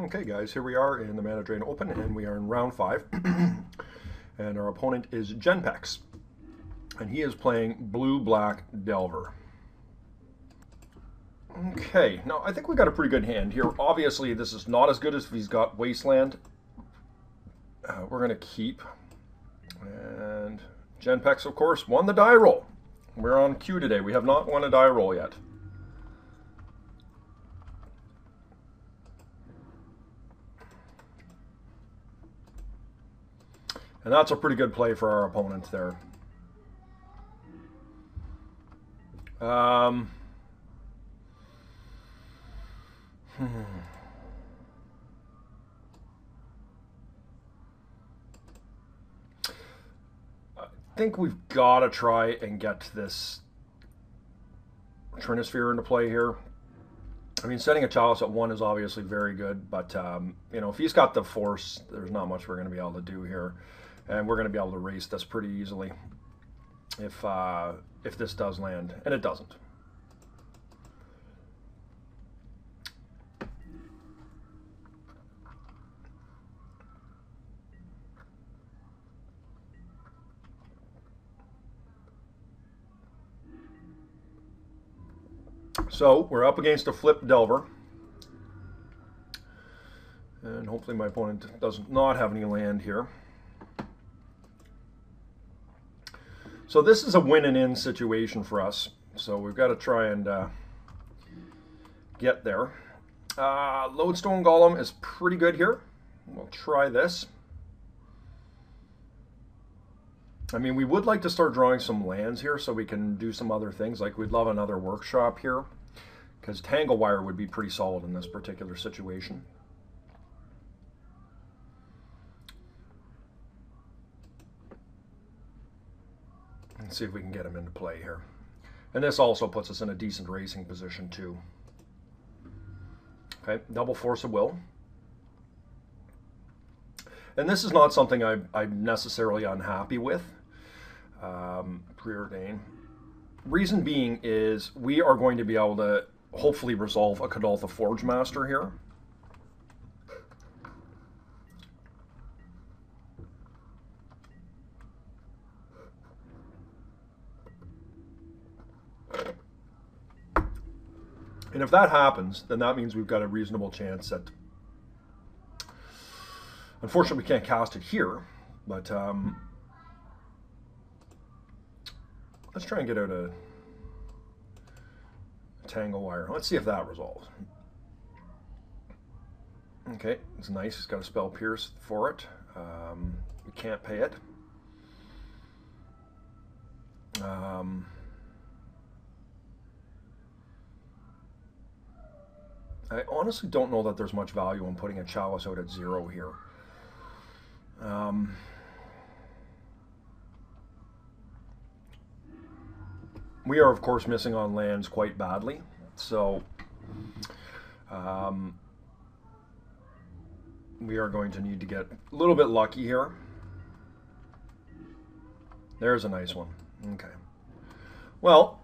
Okay guys, here we are in the Mana Drain Open and we are in round 5 and our opponent is genpex and he is playing blue-black Delver. Okay, now I think we got a pretty good hand here. Obviously this is not as good as if he's got Wasteland. We're going to keep, and genpex of course won the die roll. We're on cue today. We have not won a die roll yet. And that's a pretty good play for our opponent there. I think we've got to try and get this Trinisphere into play here. I mean, setting a Chalice at 1 is obviously very good, but you know, if he's got the Force, there's not much we're going to be able to do here. And we're going to be able to race this pretty easily if this does land, and it doesn't. So we're up against a flip Delver. And hopefully my opponent does not have any land here. So this is a win and in situation for us. So we've got to try and get there. Lodestone Golem is pretty good here. We'll try this. I mean, we would like to start drawing some lands here so we can do some other things. Like we'd love another workshop here, because Tangle Wire would be pretty solid in this particular situation. Let's see if we can get him into play here. And this also puts us in a decent racing position too. Okay, double Force of Will. And this is not something I'm necessarily unhappy with. Preordain. Reason being is we are going to be able to hopefully resolve a Kadaltha Forge Master here. And if that happens, then that means we've got a reasonable chance that, unfortunately, we can't cast it here, but let's try and get out a Tangle Wire. Let's see if that resolves. Okay, it's nice. It's got a spell Pierce for it. We can't pay it. I honestly don't know that there's much value in putting a Chalice out at 0 here. We are, of course, missing on lands quite badly, so we are going to need to get a little bit lucky here. There's a nice one. Okay. Well,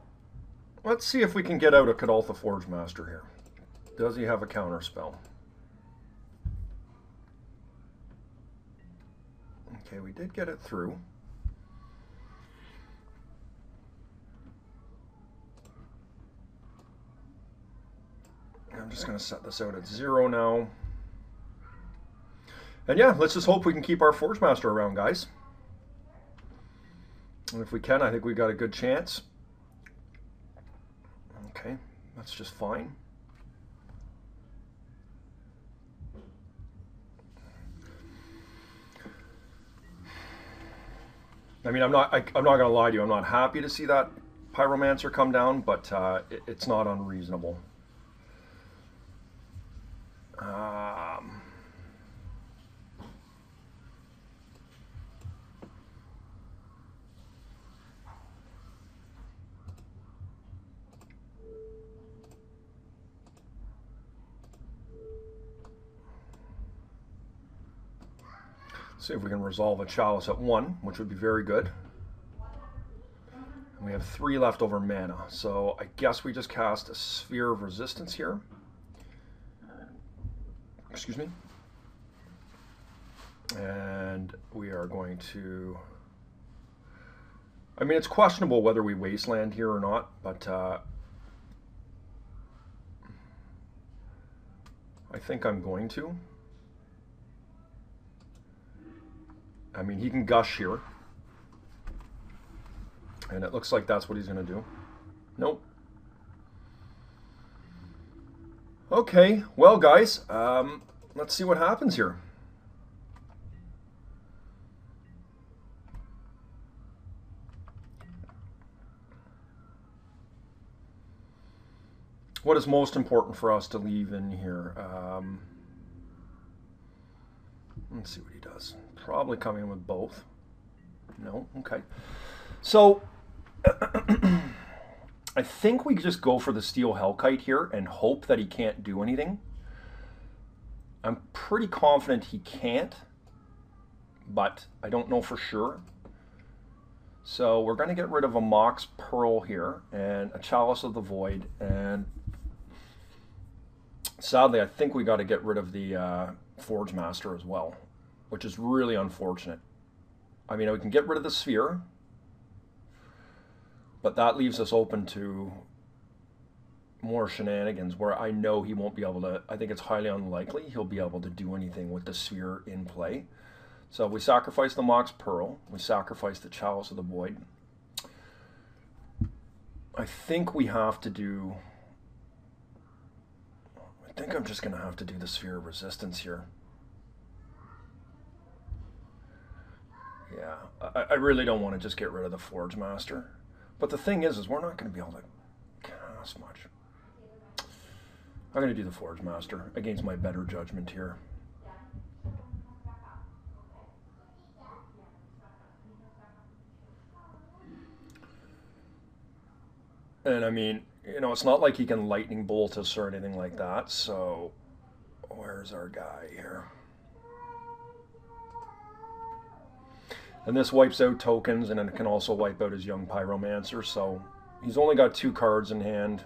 let's see if we can get out a Kadaltha Forge Master here. Does he have a counter spell? Okay, we did get it through. I'm just going to set this out at 0 now. And yeah, let's just hope we can keep our Forge Master around, guys. And if we can, I think we've got a good chance. Okay, that's just fine. I mean, I'm not going to lie to you. I'm not happy to see that Pyromancer come down, but it's not unreasonable. See if we can resolve a Chalice at 1, which would be very good. And we have 3 leftover mana, so I guess we just cast a Sphere of Resistance here. Excuse me. And we are going to, I mean, it's questionable whether we wasteland here or not, but I think I'm going to. I mean, he can gush here. And it looks like that's what he's going to do. Nope. Okay, well, guys, let's see what happens here. What is most important for us to leave in here? Let's see what he does. Probably coming in with both. No? Okay. So, I think we just go for the steel Hellkite here and hope that he can't do anything. I'm pretty confident he can't, but I don't know for sure. So we're going to get rid of a Mox Pearl here and a Chalice of the Void, and sadly I think we got to get rid of the Forge Master as well, which is really unfortunate. I mean, we can get rid of the Sphere, but that leaves us open to more shenanigans where I know he won't be able to, I think it's highly unlikely he'll be able to do anything with the Sphere in play. So we sacrifice the Mox Pearl, we sacrifice the Chalice of the Void. I think we have to do, I think I'm just going to have to do the Sphere of Resistance here. Yeah, I really don't want to just get rid of the Forge Master. But the thing is we're not going to be able to cast much. I'm going to do the Forge Master against my better judgment here. And I mean, you know, it's not like he can lightning bolt us or anything like that. So where's our guy here? And this wipes out tokens, and then it can also wipe out his young Pyromancer. So he's only got 2 cards in hand.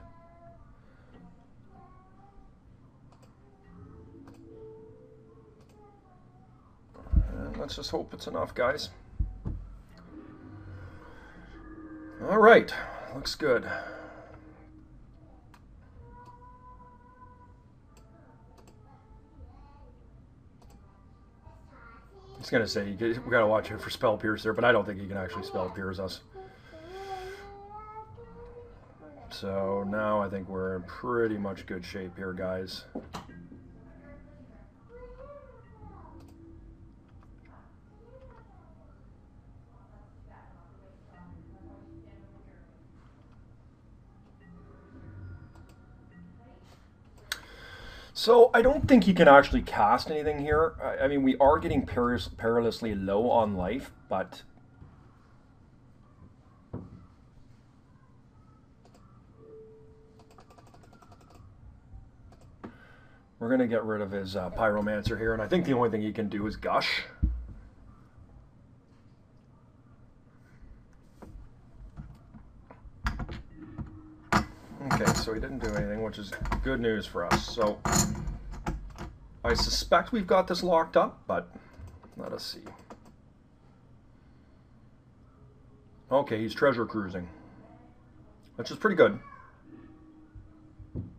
And let's just hope it's enough, guys. All right, looks good. I was going to say, we got to watch it for Spell Piercer, but I don't think he can actually Spell Pierce us. So now I think we're in pretty much good shape here, guys. So I don't think he can actually cast anything here. I mean, we are getting perilously low on life, but we're going to get rid of his Pyromancer here, and I think the only thing he can do is Gush. Okay, so he didn't do anything, which is good news for us. So I suspect we've got this locked up, but let us see. Okay, he's treasure cruising, which is pretty good. I'm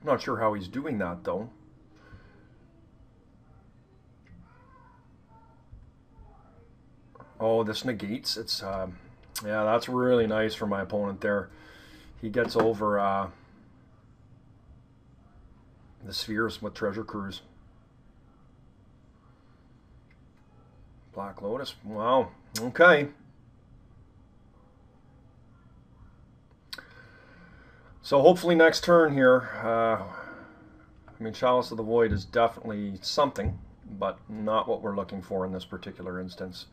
not sure how he's doing that, though. Oh, this negates. It's yeah, that's really nice for my opponent there. He gets over the spheres with Treasure Cruise. Black Lotus. Wow. Okay. So hopefully next turn here, I mean, Chalice of the Void is definitely something, but not what we're looking for in this particular instance.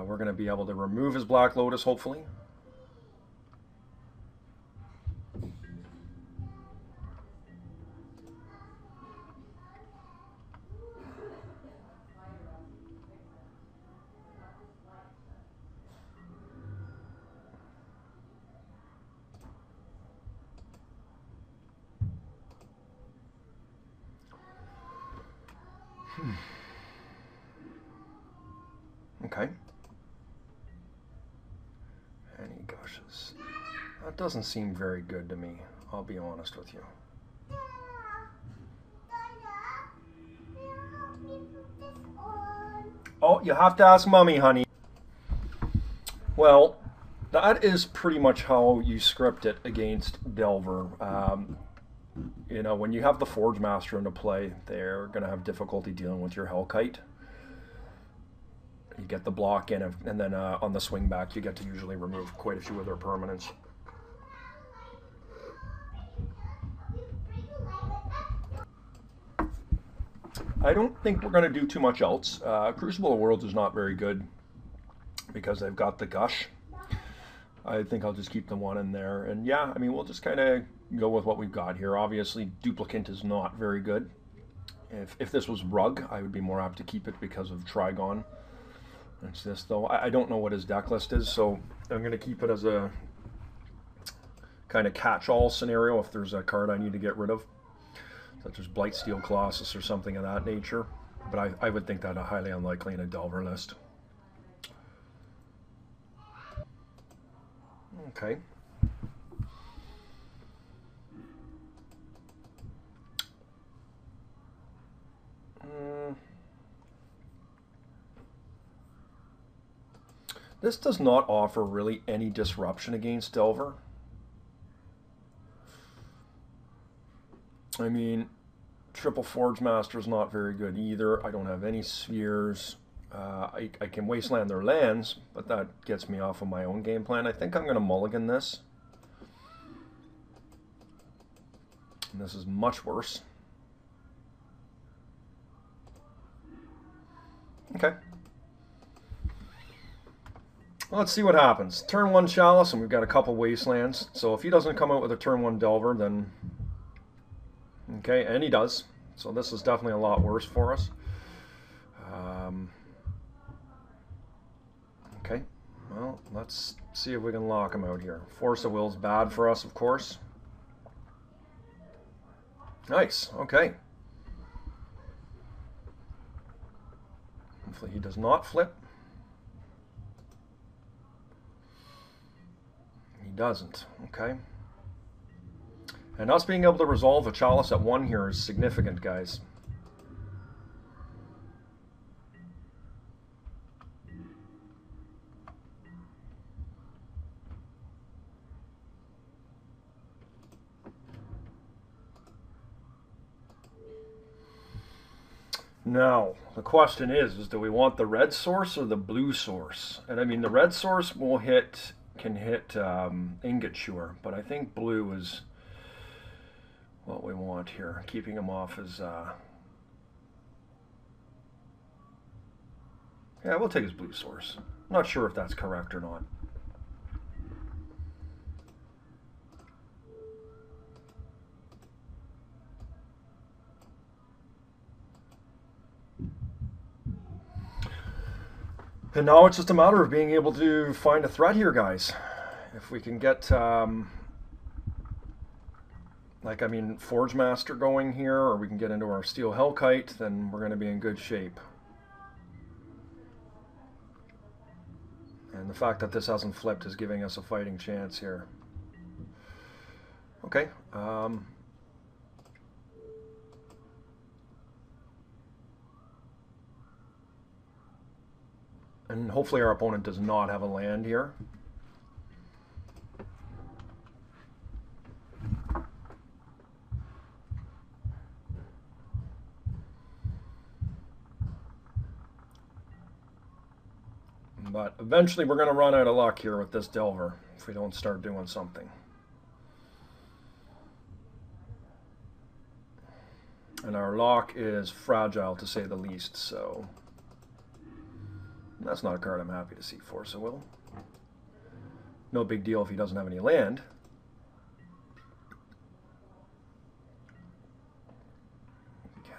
We're going to be able to remove his Black Lotus, hopefully. Okay. And he gushes. That doesn't seem very good to me, I'll be honest with you. Oh, you have to ask Mommy, honey. Well, that is pretty much how you script it against Delver. You know, when you have the Forge Master into play, they're going to have difficulty dealing with your Hellkite. You get the block in, and then on the swing back, you get to usually remove quite a few of their permanents. I don't think we're going to do too much else. Crucible of Worlds is not very good because they've got the Gush. I think I'll just keep the one in there. And yeah, I mean, we'll just kind of go with what we've got here. Obviously, Duplicant is not very good. If this was Rug, I would be more apt to keep it because of Trigon. It's this, though. I don't know what his deck list is, so I'm going to keep it as a kind of catch-all scenario if there's a card I need to get rid of, such as Blightsteel Colossus or something of that nature. But I would think that highly unlikely in a Delver list. Okay. This does not offer really any disruption against Delver. I mean, Triple Forge Master is not very good either. I don't have any spheres. I can wasteland their lands, but that gets me off of my own game plan. I think I'm going to mulligan this. And this is much worse. Okay. Well, let's see what happens. Turn 1 Chalice, and we've got a couple wastelands. So if he doesn't come out with a turn 1 Delver, then... Okay, and he does. So this is definitely a lot worse for us. Okay, well, let's see if we can lock him out here. Force of Will's bad for us, of course. Nice, okay. Hopefully he does not flip. He doesn't, okay. And us being able to resolve a Chalice at 1 here is significant, guys. Now, the question is do we want the red source or the blue source? And I mean, the red source can hit Ingot Chewer, but I think blue is what we want here. Keeping him off his... Yeah, we'll take his blue source. I'm not sure if that's correct or not. And now it's just a matter of being able to find a threat here, guys. If we can get, like, I mean, Forge Master going here, or we can get into our Steel Hellkite, then we're going to be in good shape. And the fact that this hasn't flipped is giving us a fighting chance here. Okay. And hopefully our opponent does not have a land here. But eventually we're going to run out of luck here with this Delver if we don't start doing something. And our lock is fragile to say the least, so... That's not a card I'm happy to see. Force of Will. No big deal if he doesn't have any land.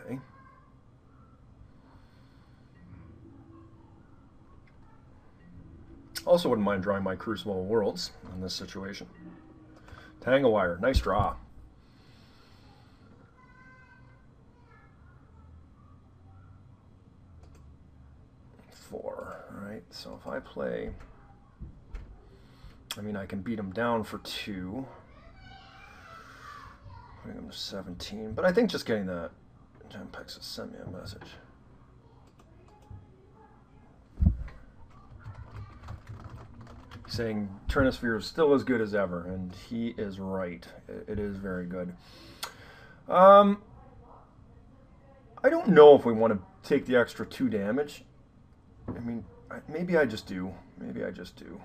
Okay. Also wouldn't mind drawing my Crucible of Worlds in this situation. Tangle Wire. Nice draw. 4, right? So if I play, I mean, I can beat him down for 2, putting him to 17. But I think just getting that genpex has sent me a message. Saying Trinisphere is still as good as ever, and he is right. It is very good. I don't know if we want to take the extra 2 damage. I mean, maybe I just do. Maybe I just do.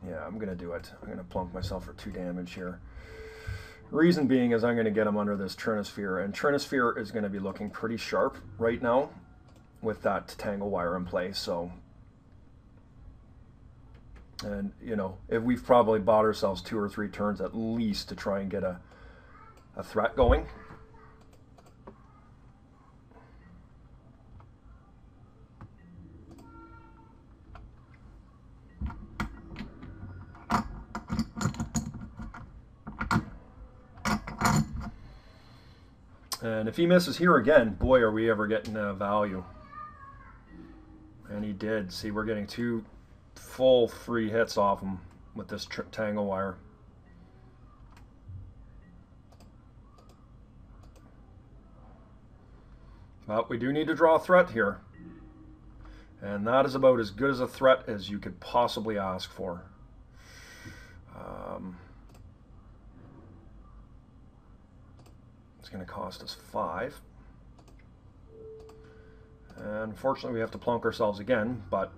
Yeah, I'm going to do it. I'm going to plunk myself for 2 damage here. Reason being is I'm going to get him under this Trinisphere, and Trinisphere is going to be looking pretty sharp right now with that tangle wire in play, so... And, you know, if we've probably bought ourselves 2 or 3 turns at least to try and get a threat going. And if he misses here again, boy, are we ever getting value. And he did. See, we're getting 2 full free hits off him with this tangle wire. But we do need to draw a threat here. And that is about as good as a threat as you could possibly ask for. It's going to cost us 5. And unfortunately we have to plunk ourselves again, but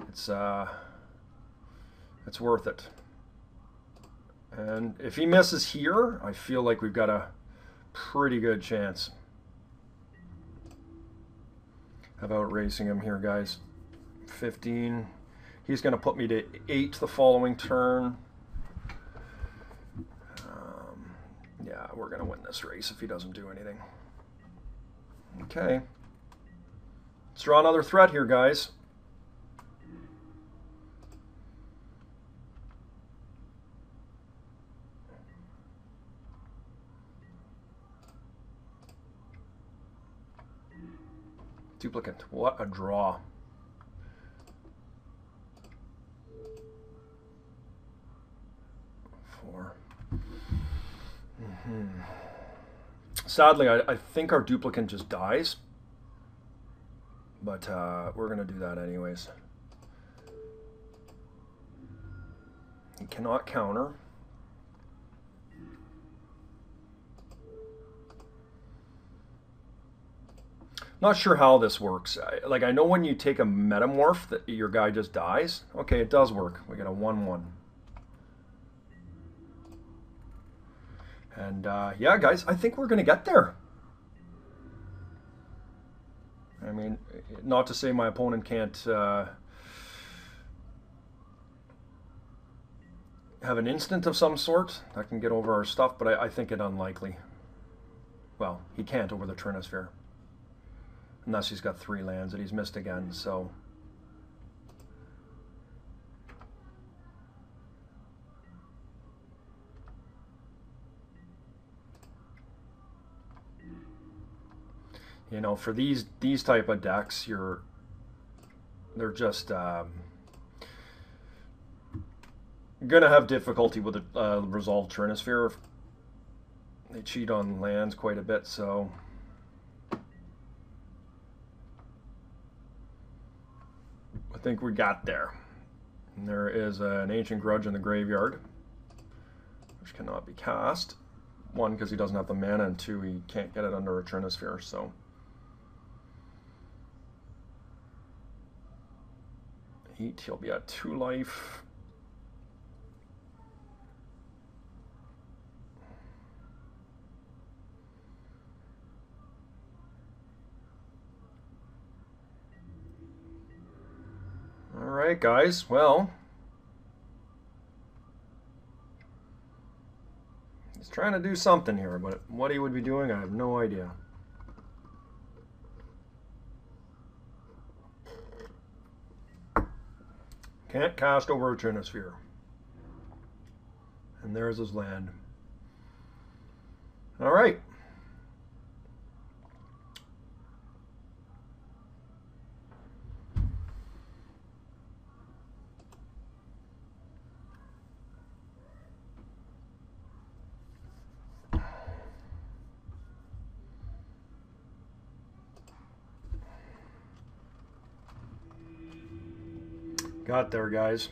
it's worth it. And if he misses here, I feel like we've got a pretty good chance of outracing him here, guys. 15. He's going to put me to 8 the following turn. Yeah, we're going to win this race if he doesn't do anything. Okay. Let's draw another threat here, guys. Duplicate. What a draw. Sadly, I think our duplicate just dies, but we're going to do that anyways. He cannot counter. Not sure how this works. I know when you take a metamorph that your guy just dies. Okay, it does work. We get a 1/1. And yeah, guys, I think we're going to get there. I mean, not to say my opponent can't have an instant of some sort that can get over our stuff, but I think it unlikely. Well, he can't over the Trinisphere. Unless he's got 3 lands that he's missed again, so... You know, for these type of decks, they're just gonna have difficulty with the resolved Trinisphere. They cheat on lands quite a bit, so I think we got there. And there is an Ancient Grudge in the graveyard, which cannot be cast. 1, because he doesn't have the mana, and 2, he can't get it under a Trinisphere, so... He'll be at 2 life. All right, guys. Well, he's trying to do something here, but what he would be doing, I have no idea. Can't cast over a Trinisphere. And there's his land. All right. got there, guys.